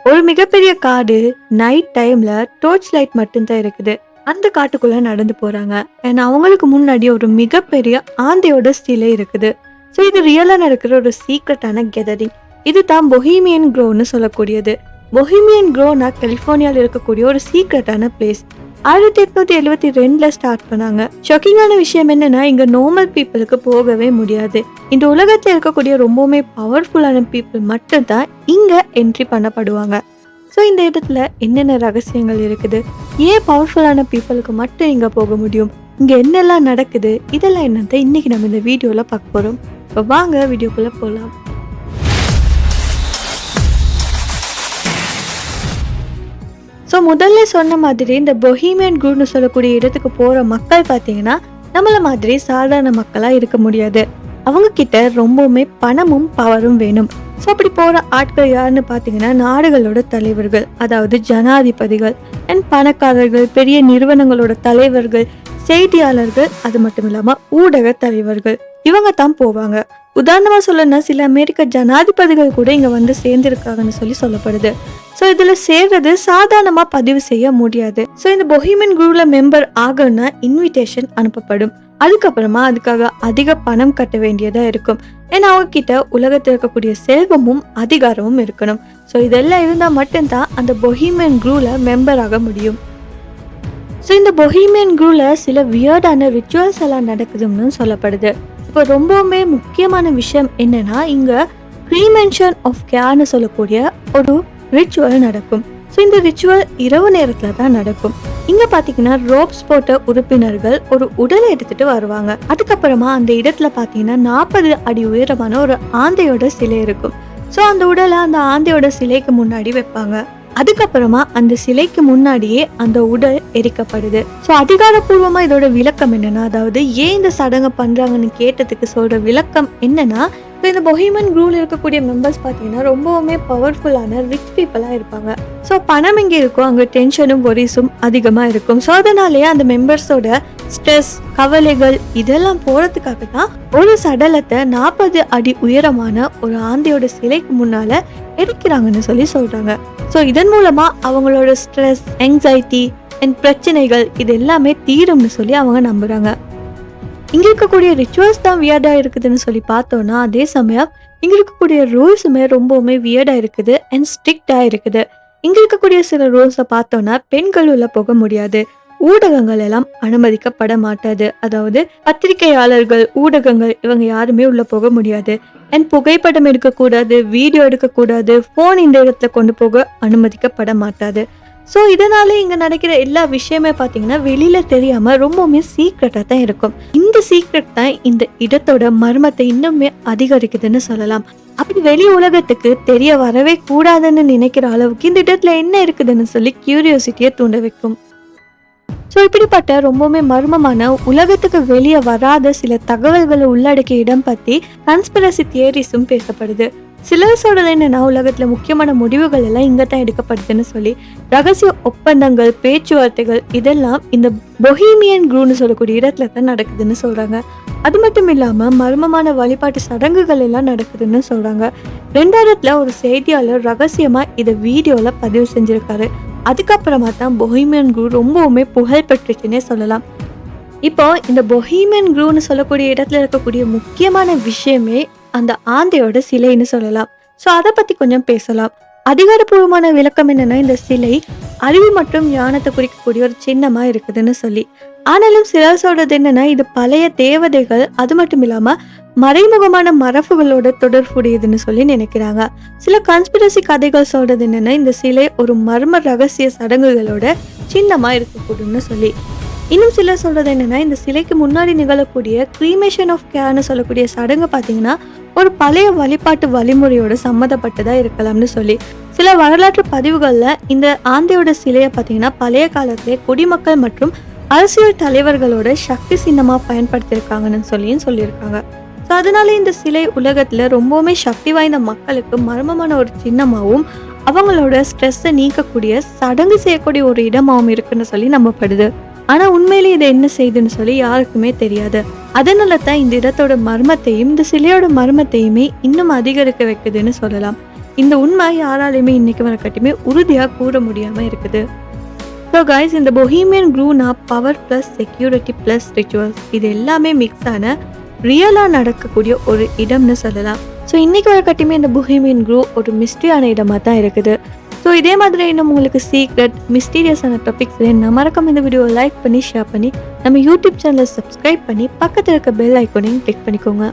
ஒரு மிகப்பெரிய காடு. நைட் டைம்ல டோர்ச் லைட் மட்டும்தான் இருக்குது. அந்த காட்டுக்குள்ள நடந்து போறாங்க. ஏன்னா அவங்களுக்கு முன்னாடி ஒரு மிகப்பெரிய ஆந்தையோட சிலை இருக்குது. ஸோ இது ரியலா நடக்கிற ஒரு சீக்ரெட்டான கெதரிங். இதுதான் பொஹீமியன் க்ரோன்னு சொல்லக்கூடியது. பொஹீமியன் க்ரோனா கலிஃபோர்னியாவில் இருக்கக்கூடிய ஒரு சீக்ரெட்டான பிளேஸ். 1872 ஸ்டார்ட் பண்ணாங்க. ஷாக்கிங்கான விஷயம் என்னன்னா, இங்க நார்மல் பீப்புளுக்கு போகவே முடியாது. இந்த உலகத்துல இருக்கக்கூடிய ரொம்பவுமே பவர்ஃபுல்லான பீப்புள் மட்டும்தான் இங்க என்ட்ரி பண்ணப்படுவாங்க. ஸோ இந்த இடத்துல என்னென்ன ரகசியங்கள் இருக்குது, ஏன் பவர்ஃபுல்லான பீப்புளுக்கு மட்டும் இங்க போக முடியும், இங்க என்னெல்லாம் நடக்குது, இதெல்லாம் என்னத்தை இன்னைக்கு நம்ம இந்த வீடியோல பார்க்க போறோம். இப்போ வாங்க வீடியோக்குள்ள போகலாம். ஸோ முதல்ல சொன்ன மாதிரி இந்த பொஹீமியன் க்ரூன்னு சொல்லக்கூடிய இடத்துக்கு போகிற மக்கள் பார்த்தீங்கன்னா நம்மள மாதிரி சாதாரண மக்களாக இருக்க முடியாது. அவங்க கிட்ட ரொம்பவுமே பணமும் பவரும் வேணும். ஸோ அப்படி போகிற ஆட்கள் யாருன்னு பார்த்தீங்கன்னா நாடுகளோட தலைவர்கள், அதாவது ஜனாதிபதிகள் அண்ட் பணக்காரர்கள், பெரிய நிறுவனங்களோட தலைவர்கள், செய்தியாளர்கள், அது மட்டும் இல்லாமல் ஊடக தலைவர்கள், இவங்க தான் போவாங்க. உதாரணமா சொல்லணும்னா சில அமெரிக்க ஜனாதிபதிகள் கூட இங்க வந்து சேர்ந்திருக்காங்கன்னு சொல்லப்படுது. ஸோ இதுல சேர்றது சாதாரணமா பதிவு செய்ய முடியாது. ஸோ இந்த பொஹீமியன் க்ரூல மெம்பர் ஆகணும்னா இன்விடேஷன் அனுப்பப்படும். அதுக்கப்புறமா அதுக்காக அதிக பணம் கட்ட வேண்டியதா இருக்கும். ஏன்னா அவங்க கிட்ட உலகத்தில் இருக்கக்கூடிய செல்வமும் அதிகாரமும் இருக்கணும். ஸோ இதெல்லாம் இருந்தா மட்டும்தான் அந்த பொஹீமியன் க்ரூல மெம்பர் ஆக முடியும். ஸோ இந்த பொஹீமியன் க்ரூல சில வியர்டான ரிச்சுவல்ஸ் எல்லாம் நடக்குதுன்னு சொல்லப்படுது. இப்போ ரொம்பவுமே முக்கியமான விஷயம் என்னன்னா, இங்க க்ரீமென்ஷன் ஆஃப் கேர்னு சொல்லக்கூடிய ஒரு ரிச்சுவல் நடக்கும். ஸோ இந்த ரிச்சுவல் இரவு நேரத்தில் தான் நடக்கும். இங்க பாத்தீங்கன்னா ரோப்ஸ் போட்ட உறுப்பினர்கள் ஒரு உடலை எடுத்துட்டு வருவாங்க. அதுக்கப்புறமா அந்த இடத்துல பாத்தீங்கன்னா 40 அடி உயரமான ஒரு ஆந்தையோட சிலை இருக்கும். ஸோ அந்த உடலை அந்த ஆந்தையோட சிலைக்கு முன்னாடி வைப்பாங்க. அதுக்கப்புறமா அந்த சிலைக்கு முன்னாடியே அந்த உடல் எரிக்கப்படுது. ஸோ அதிகாரப்பூர்வமா இதோட விளக்கம் என்னன்னா, அதாவது ஏன் இந்த சடங்கை பண்றாங்கன்னு கேட்டதுக்கு சொல்ற விளக்கம் என்னன்னா, இந்த பொஹீமியன் க்ரூல இருக்கக்கூடிய மெம்பர்ஸ் பார்த்தீங்கன்னா ரொம்பவுமே பவர்ஃபுல்லான ரிச் பீப்புளாக இருப்பாங்க. ஸோ பணம் எங்கே இருக்கோ அங்கே டென்ஷனும் ஒரிஸும் அதிகமாக இருக்கும். ஸோ அதனாலேயே அந்த மெம்பர்ஸோட ஸ்ட்ரெஸ், கவலைகள் இதெல்லாம் போகிறதுக்காக தான் ஒரு சடலத்தை 40 அடி உயரமான ஒரு ஆந்தையோட சிலைக்கு முன்னால எரிக்கிறாங்கன்னு சொல்றாங்க. ஸோ இதன் மூலமா அவங்களோட ஸ்ட்ரெஸ், எங்ஸைட்டி அண்ட் பிரச்சனைகள் இது எல்லாமே தீரும்னு அவங்க நம்புறாங்க. இங்க இருக்கக்கூடிய ரிச்சுவல்ஸ் தான் வியர்டா இருக்குதுன்னு பார்த்தோம்னா, அதே சமயம் இங்க இருக்கக்கூடிய ரூல்ஸுமே ரொம்பவுமே வியர்டா இருக்குது அண்ட் ஸ்ட்ரிக்டா இருக்குது. இங்க இருக்கக்கூடிய சில ரூல்ஸை பார்த்தோம்னா, பெண்கள் உள்ள போக முடியாது, ஊடகங்கள் எல்லாம் அனுமதிக்கப்பட மாட்டாது. அதாவது பத்திரிகையாளர்கள், ஊடகங்கள் இவங்க யாருமே உள்ள போக முடியாது. அண்ட் புகைப்படம் எடுக்கக்கூடாது, வீடியோ எடுக்கக்கூடாது, போன் இந்த இடத்துல கொண்டு போக அனுமதிக்கப்பட மாட்டாது. ஸோ இதனால இங்க நடக்கிற எல்லா விஷயமே பார்த்தீங்கன்னா வெளியில தெரியாம ரொம்பவுமே சீக்ரெட்டா தான் இருக்கும். இந்த சீக்ரெட் தான் இந்த இடத்தோட மர்மத்தை இன்னுமே அதிகரிக்குதுன்னு சொல்லலாம். அப்படி வெளி உலகத்துக்கு தெரிய வரவே கூடாதுன்னு நினைக்கிற அளவுக்கு இந்த இடத்துல என்ன இருக்குதுன்னு கியூரியோசிட்டியை தூண்ட வைக்கும். ஸோ இப்படிப்பட்ட ரொம்பவுமே மர்மமான உலகத்துக்கு வெளியே வராத சில தகவல்களை உள்ளடக்கிய இடம் பத்தி கன்ஸ்பிரசி தியரிஸும் பேசப்படுது. சிலர் சொல்றது என்னன்னா, உலகத்துல முக்கியமான முடிவுகள் எல்லாம் இங்க தான் எடுக்கப்படுதுன்னு ரகசிய ஒப்பந்தங்கள், பேச்சுவார்த்தைகள் இதெல்லாம் இந்த பொஹீமியன் க்ரூன்னு சொல்லக்கூடிய இடத்துல தான் நடக்குதுன்னு சொல்றாங்க. அது மட்டும் இல்லாம மர்மமான வழிபாட்டு சடங்குகள் எல்லாம் நடக்குதுன்னு சொல்றாங்க. 2000 ஒரு செய்தியாளர் ரகசியமா இதை வீடியோல பதிவு செஞ்சிருக்காரு. அதுக்கப்புறமா தான் பொஹீமியன் க்ரூ ரொம்பவுமே புகழ் பெற்றுச்சுன்னே சொல்லலாம். இப்போ இந்த பொஹீமியன் க்ரூன்னு சொல்லக்கூடிய இடத்துல இருக்கக்கூடிய முக்கியமான விஷயமே அந்த ஆந்தையோட சிலைன்னு சொல்லலாம். ஸோ அதை பத்தி கொஞ்சம் பேசலாம். அதிகாரப்பூர்வமான விளக்கம் என்னன்னா, இந்த சிலை அறிவு மற்றும் ஞானத்தை குறிக்கக்கூடிய ஒரு சின்னமா இருக்குதுன்னு ஆனாலும் சிலர் சொல்றது என்னன்னா, இது பழைய தேவதைகள், அது மட்டும் இல்லாம மறைமுகமான மரபுகளோட தொடர்புடையதுன்னு நினைக்கிறாங்க. சில கான்ஸ்பிரசி கதைகள் சொல்றது என்னன்னா, இந்த சிலை ஒரு மர்ம ரகசிய சடங்குகளோட சின்னமா இருக்கக்கூடும்னு இன்னும் சிலர் சொல்றது என்னன்னா, இந்த சிலைக்கு முன்னாடி நிகழக்கூடிய க்ரீமேஷன் ஆஃப் கேர்னு சொல்லக்கூடிய சடங்கு பார்த்தீங்கன்னா ஒரு பழைய வழிபாட்டு வழிமுறையோட சம்மந்தப்பட்டதா இருக்கலாம்னு சில வரலாற்று பதிவுகள்ல இந்த ஆந்தையோட சிலையை பார்த்தீங்கன்னா பழைய காலத்திலே குடிமக்கள் மற்றும் அரசியல் தலைவர்களோட சக்தி சின்னமா பயன்படுத்தியிருக்காங்கன்னு சொல்லியிருக்காங்க. ஸோ அதனால இந்த சிலை உலகத்துல ரொம்பவுமே சக்தி வாய்ந்த மக்களுக்கு மர்மமான ஒரு சின்னமாகவும் அவங்களோட ஸ்ட்ரெஸ்ஸை நீக்கக்கூடிய சடங்கு செய்யக்கூடிய ஒரு இடமாகவும் இருக்குன்னு நம்பப்படுது. ஆனா உண்மையிலே இதை என்ன செய்யுதுன்னு யாருக்குமே தெரியாது. அதனால தான் இந்த இடத்தோட மர்மத்தையும் இந்த சிலையோட மர்மத்தையுமே இன்னும் அதிகரிக்க வைக்குதுன்னு சொல்லலாம். இந்த உண்மை யாராலையுமே இன்னைக்கு வரக்கட்டுமே உறுதியாக கூற முடியாமல் இருக்குது. ஸோ கைஸ், இந்த பொஹீமியன் க்ரூனா power plus security plus rituals இது எல்லாமே மிக்ஸ் ஆன ரியலாக நடக்கக்கூடிய ஒரு இடம்னு சொல்லலாம். ஸோ இன்றைக்கி வரக்கட்டுமே இந்த பொஹீமியன் க்ரூ ஒரு மிஸ்ட்ரியான இடமாக தான் இருக்குது. ஸோ இதே மாதிரி இன்னும் உங்களுக்கு சீக்ரெட் மிஸ்டீரியஸான டாபிக்ஸ் வேணும்னா மறக்காம இந்த வீடியோவை லைக் பண்ணி ஷேர் பண்ணி நம்ம யூடியூப் சேனலை சப்ஸ்கிரைப் பண்ணி பக்கத்தில் இருக்க பெல் ஐக்கானையும் கிளிக் பண்ணிக்கோங்க.